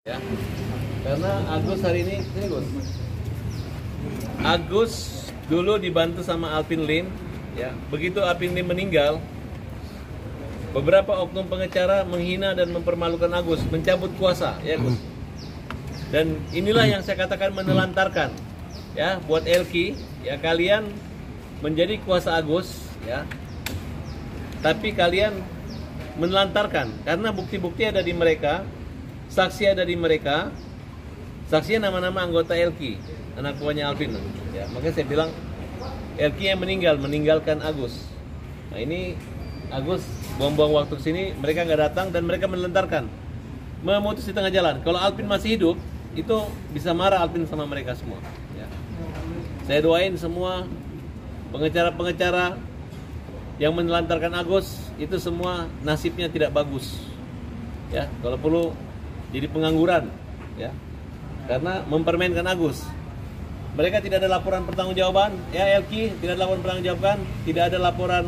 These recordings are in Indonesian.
Ya, karena Agus hari ini Gus. Agus dulu dibantu sama Alvin Lim, ya. Begitu Alvin Lim meninggal, beberapa oknum pengacara menghina dan mempermalukan Agus, mencabut kuasa, ya Gus. Dan inilah yang saya katakan menelantarkan, ya, buat Elki, ya, kalian menjadi kuasa Agus, ya. Tapi kalian menelantarkan karena bukti-bukti ada di mereka. Saksi ada di mereka, saksinya nama-nama anggota Elki, anak buahnya Alvin. Ya, makanya saya bilang Elki yang meninggalkan Agus. Nah ini Agus buang-buang waktu sini, mereka nggak datang dan mereka menelantarkan, memutus di tengah jalan. Kalau Alvin masih hidup, itu bisa marah Alvin sama mereka semua. Ya. Saya doain semua pengacara-pengacara yang menelantarkan Agus itu semua nasibnya tidak bagus. Ya, kalau perlu jadi pengangguran, ya, karena mempermainkan Agus. Mereka tidak ada laporan pertanggungjawaban, ya Elki tidak ada laporan pertanggungjawaban, tidak ada laporan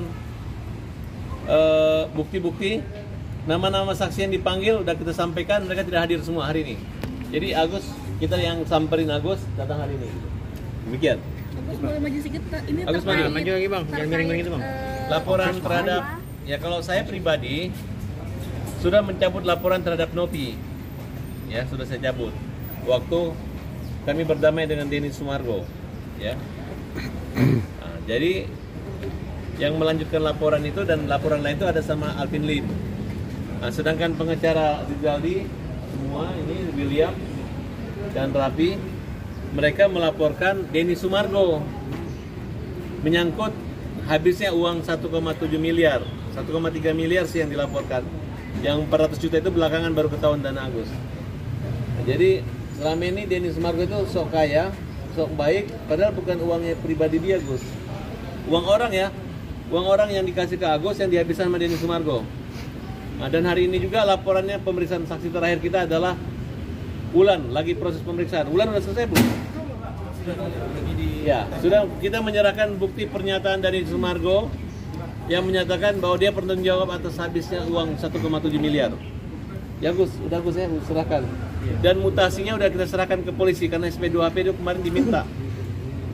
bukti-bukti, nama-nama saksi yang dipanggil udah kita sampaikan, mereka tidak hadir semua hari ini. Jadi Agus, kita yang samperin Agus datang hari ini. Demikian. Agus boleh maju sedikit, ini Agus maju lagi bang, jangan miring-miring itu bang. Laporan terhadap, ya kalau saya pribadi sudah mencabut laporan terhadap Nopi. Ya, sudah saya cabut. Waktu kami berdamai dengan Denny Sumargo, ya. Nah, jadi yang melanjutkan laporan itu dan laporan lain itu ada sama Alvin Lim. Nah, sedangkan pengacara Rizaldi semua ini William dan Rafi, mereka melaporkan Denny Sumargo menyangkut habisnya uang 1,7 miliar, 1,3 miliar sih yang dilaporkan. Yang 400 juta itu belakangan baru ketahuan dana Agus. Jadi selama ini Denny Sumargo itu sok kaya, sok baik, padahal bukan uangnya pribadi dia, Gus. Uang orang ya, uang orang yang dikasih ke Agus yang dihabiskan sama Denny Sumargo. Nah, dan hari ini juga laporannya pemeriksaan saksi terakhir kita adalah Ulan, lagi proses pemeriksaan. Ulan sudah selesai belum? Ya, sudah kita menyerahkan bukti pernyataan dari Sumargo yang menyatakan bahwa dia bertanggung jawab atas habisnya uang 1,7 miliar. Ya Gus, udah Gus ya, serahkan. Dan mutasinya udah kita serahkan ke polisi karena SP2HP itu kemarin diminta.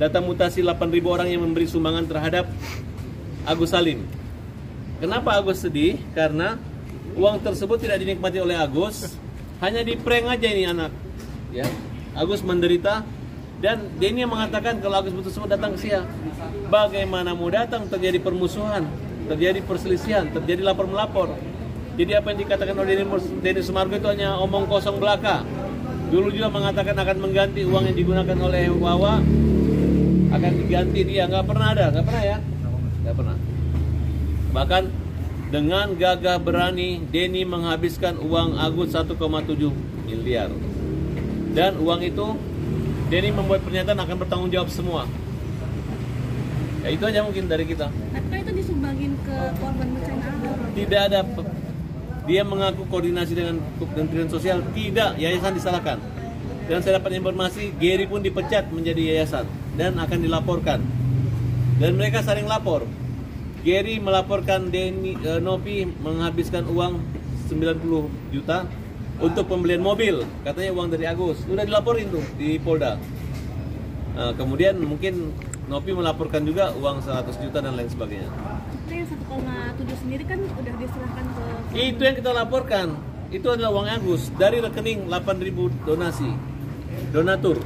Data mutasi 8.000 orang yang memberi sumbangan terhadap Agus Salim. Kenapa Agus sedih? Karena uang tersebut tidak dinikmati oleh Agus, hanya di-prank aja ini anak. Ya, Agus menderita dan Denny mengatakan kalau Agus tersebut datang ke Sia. Bagaimana mau datang, terjadi permusuhan, terjadi perselisihan, terjadi lapor-melapor. Jadi apa yang dikatakan oleh Denny Sumargo itu hanya omong kosong belaka. Dulu juga mengatakan akan mengganti uang yang digunakan oleh Wawa, akan diganti dia, nggak pernah ada, nggak pernah ya, nggak pernah. Bahkan dengan gagah berani Denny menghabiskan uang Agus 1,7 miliar. Dan uang itu Denny membuat pernyataan akan bertanggung jawab semua. Ya itu aja mungkin dari kita. Apakah itu disumbangin ke korban bencana alam? Tidak ada. Dia mengaku koordinasi dengan Kementerian Sosial, tidak, yayasan disalahkan. Dan saya dapat informasi, Gary pun dipecat menjadi yayasan dan akan dilaporkan. Dan mereka saling lapor. Gary melaporkan Nopi menghabiskan uang 90 juta untuk pembelian mobil, katanya uang dari Agus. Sudah dilaporin tuh di Polda. Kemudian mungkin Nopi melaporkan juga uang 100 juta dan lain sebagainya. Itu yang 1,7 sendiri kan udah diserahkan ke... Itu yang kita laporkan. Itu adalah uang Agus dari rekening 8.000 donasi, donatur.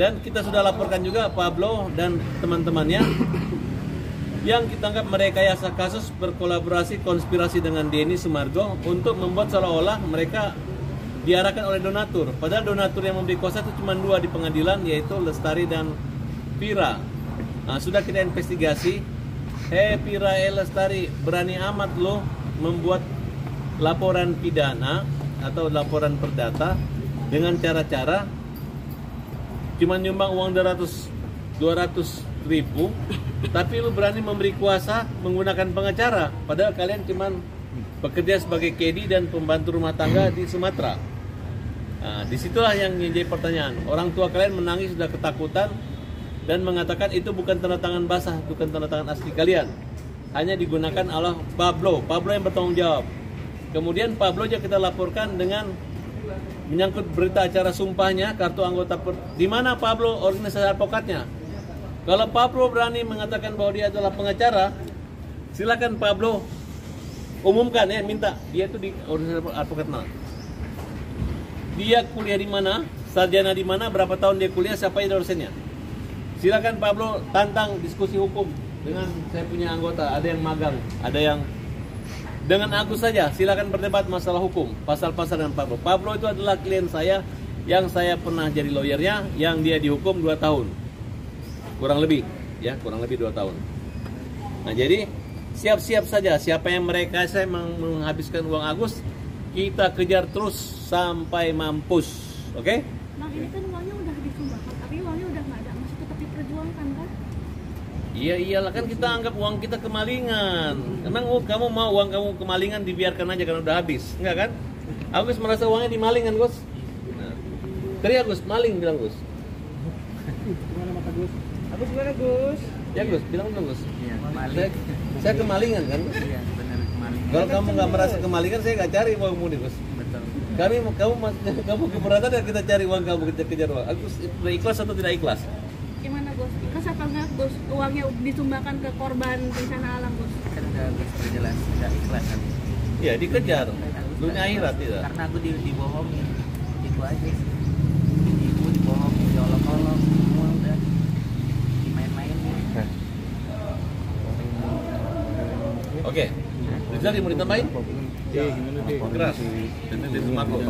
Dan kita sudah laporkan juga Pablo dan teman-temannya yang kita anggap merekayasa kasus berkolaborasi konspirasi dengan Denny Sumargo untuk membuat seolah-olah mereka diarahkan oleh donatur. Padahal donatur yang memberi kuasa itu cuma 2 di pengadilan, yaitu Lestari dan Vira. Nah, sudah kita investigasi. Vira Lestari, berani amat lo membuat laporan pidana atau laporan perdata dengan cara-cara cuma nyumbang uang 200 ribu, tapi lu berani memberi kuasa menggunakan pengacara, padahal kalian cuma bekerja sebagai kedi dan pembantu rumah tangga di Sumatera. Nah, disitulah yang menjadi pertanyaan. Orang tua kalian menangis sudah ketakutan dan mengatakan itu bukan tanda tangan basah, bukan tanda tangan asli kalian. Hanya digunakan oleh Pablo yang bertanggung jawab. Kemudian Pablo juga kita laporkan dengan menyangkut berita acara sumpahnya, kartu anggota di mana Pablo organisasi advokatnya. Kalau Pablo berani mengatakan bahwa dia adalah pengacara, silakan Pablo umumkan ya, minta dia itu di organisasi advokat mana. Dia kuliah di mana, sarjana di mana, berapa tahun dia kuliah, siapa dosennya. Silakan Pablo tantang diskusi hukum dengan saya punya anggota, ada yang magang, ada yang dengan aku saja, silakan berdebat masalah hukum, pasal-pasal dengan Pablo. Pablo itu adalah klien saya yang saya pernah jadi lawyernya, yang dia dihukum 2 tahun. Kurang lebih, ya, kurang lebih 2 tahun. Nah, jadi siap-siap saja siapa yang mereka saya menghabiskan uang Agus, kita kejar terus sampai mampus. Oke? Bang, ini kan uangnya udah disumbangkan, tapi uangnya udah nggak ada, masih tetap diperjuangkan kan? Iya iyalah, kan kita anggap uang kita kemalingan. Emang kamu mau uang kamu kemalingan dibiarkan aja kan udah habis? Enggak kan? Agus merasa uangnya dimalingan, Gus. Nah, teriak Gus, maling bilang Gus. Gimana mata Gus? Agus gimana Gus? Ya Gus, bilang dong Gus. Iya, maling. Saya kemalingan kan? Iya, benar kemalingan. Kalau kamu nggak merasa kemalingan, saya nggak cari uang kamu nih Gus. Betul. Kamu keberatan ya kita cari uang kamu, kita kejar uang. Agus ikhlas atau tidak ikhlas? Gimana Gus? Ikhlas apa enggak Gus? Uangnya disumbangkan ke korban bencana alam Gus? Kan udah jelas tidak ikhlas kan. Iya, dikejar. Dunia akhirat tidak. Karena aku dibohongin. Itu aja sih. Ibu dibohongin, diolok-olok, semua udah dimain-mainin. Oke. Rizal mau ditambahin? Keras.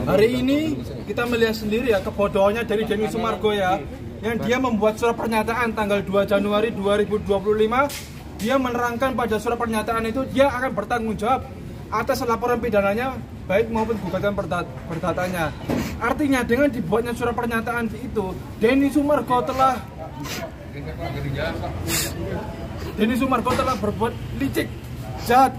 Hari ini kita melihat sendiri ya kebodohannya dari Denny Sumargo ya, yang dia membuat surat pernyataan tanggal 2 Januari 2025. Dia menerangkan pada surat pernyataan itu dia akan bertanggung jawab atas laporan pidananya baik maupun gugatan perdatanya. Artinya dengan dibuatnya surat pernyataan itu, Denny Sumargo telah berbuat licik, jahat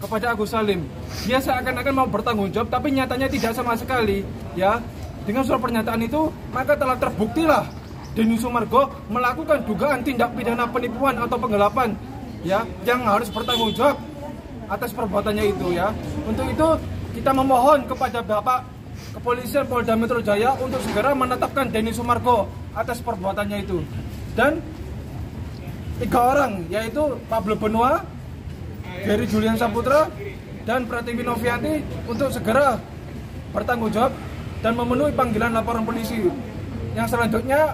kepada Agus Salim. Dia seakan-akan mau bertanggung jawab, tapi nyatanya tidak sama sekali. Ya, dengan surat pernyataan itu maka telah terbuktilah Denny Sumargo melakukan dugaan tindak pidana penipuan atau penggelapan, ya, yang harus bertanggung jawab atas perbuatannya itu ya. Untuk itu kita memohon kepada Bapak Kepolisian Polda Metro Jaya untuk segera menetapkan Denny Sumargo atas perbuatannya itu. Dan 3 orang, yaitu Pablo Benua, Gary Julian Saputra, dan Pratiwi Novianti untuk segera bertanggung jawab dan memenuhi panggilan laporan polisi. Yang selanjutnya,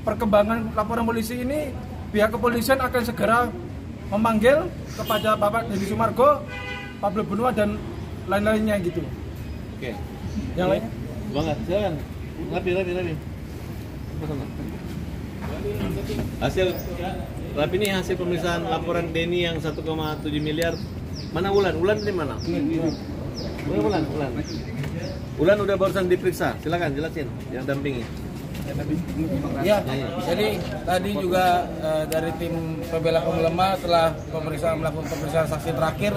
perkembangan laporan polisi ini, pihak kepolisian akan segera memanggil kepada Bapak Denny Sumargo, Pablo Benua, dan lain-lainnya gitu. Oke. Yang lainnya? Banget, silakan. Rapi. Tapi ini hasil pemeriksaan laporan Denny yang 1,7 miliar. Mana Ulan? Ulan di mana? Ulan. Ulan udah barusan diperiksa. Silakan jelasin yang dampingi. Ya, jadi tadi juga dari tim pembela kaum lemah telah melakukan pemeriksaan saksi terakhir,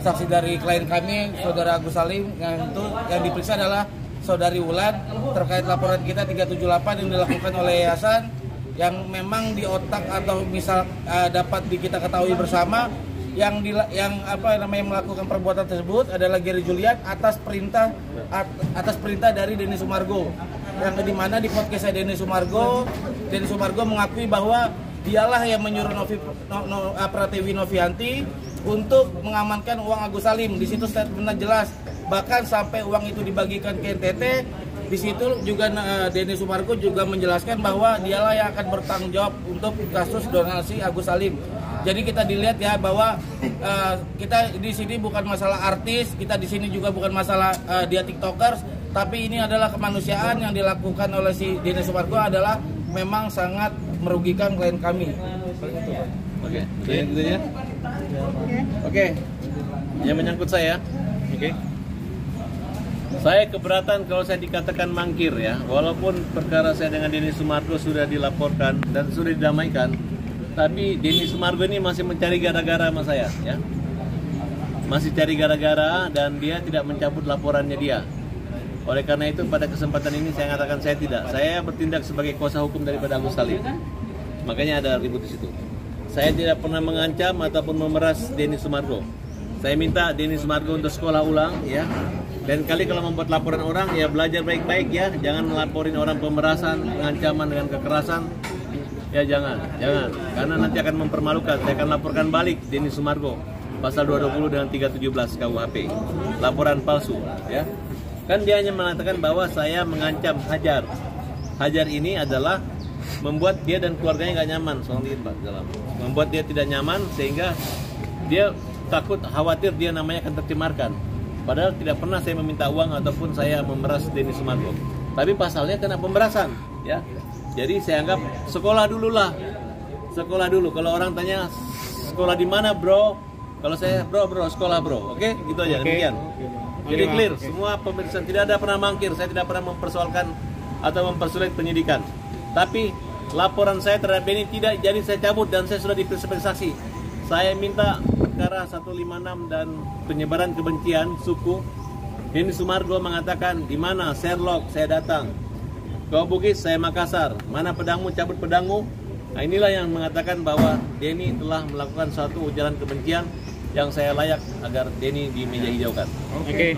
saksi dari klien kami, saudara Agus Salim, yang diperiksa adalah saudari Ulan terkait laporan kita 378 yang dilakukan oleh yayasan, yang memang di otak atau misal dapat kita ketahui bersama yang melakukan perbuatan tersebut adalah Gary Julian atas perintah dari Denny Sumargo, yang dimana di podcastnya Denny Sumargo mengakui bahwa dialah yang menyuruh Pratiwi Novianti untuk mengamankan uang Agus Salim. Di situ statementnya jelas, bahkan sampai uang itu dibagikan ke NTT. Di situ juga Denny Sumargo juga menjelaskan bahwa dialah yang akan bertanggung jawab untuk kasus donasi Agus Salim. Jadi kita dilihat ya bahwa kita di sini bukan masalah artis, kita di sini juga bukan masalah dia tiktokers, tapi ini adalah kemanusiaan yang dilakukan oleh si Denny Sumargo adalah memang sangat merugikan klien kami. Oke, itu ya. Oke. Yang menyangkut saya. Oke. Saya keberatan kalau saya dikatakan mangkir ya. Walaupun perkara saya dengan Denny Sumargo sudah dilaporkan dan sudah didamaikan, tapi Denny Sumargo ini masih mencari gara-gara sama saya ya. Masih cari gara-gara dan dia tidak mencabut laporannya dia. Oleh karena itu pada kesempatan ini saya katakan saya tidak. Saya bertindak sebagai kuasa hukum daripada Agus Salim. Makanya ada ribut di situ. Saya tidak pernah mengancam ataupun memeras Denny Sumargo. Saya minta Denny Sumargo untuk sekolah ulang ya. Dan kali kalau membuat laporan orang ya belajar baik-baik ya, jangan melaporin orang pemerasan, pengancaman dengan kekerasan. Ya jangan, karena nanti akan mempermalukan. Saya akan laporkan balik Denny Sumargo pasal 220 dengan 317 KUHP. Laporan palsu, ya. Kan dia hanya mengatakan bahwa saya mengancam Hajar. Hajar ini adalah membuat dia dan keluarganya nggak nyaman, membuat dia tidak nyaman sehingga dia takut, khawatir dia namanya akan tercemarkan. Padahal tidak pernah saya meminta uang ataupun saya memeras Denny Sumargo. Tapi pasalnya kena pemerasan, ya. Jadi saya anggap sekolah dulu lah, sekolah dulu. Kalau orang tanya sekolah di mana bro, kalau saya bro sekolah bro, oke? Gitu aja, demikian. Jadi clear, semua pemeriksaan tidak ada pernah mangkir, saya tidak pernah mempersoalkan atau mempersulit penyidikan. Tapi laporan saya terhadap ini tidak jadi saya cabut dan saya sudah diperiksa saksi. Saya minta perkara 156 dan penyebaran kebencian suku. Denny Sumargo mengatakan di mana Sherlock saya datang. Kau Bugis, saya Makassar. Mana pedangmu, cabut pedangmu. Nah inilah yang mengatakan bahwa Denny telah melakukan suatu ujaran kebencian yang saya layak agar Denny di meja hijaukan. Oke.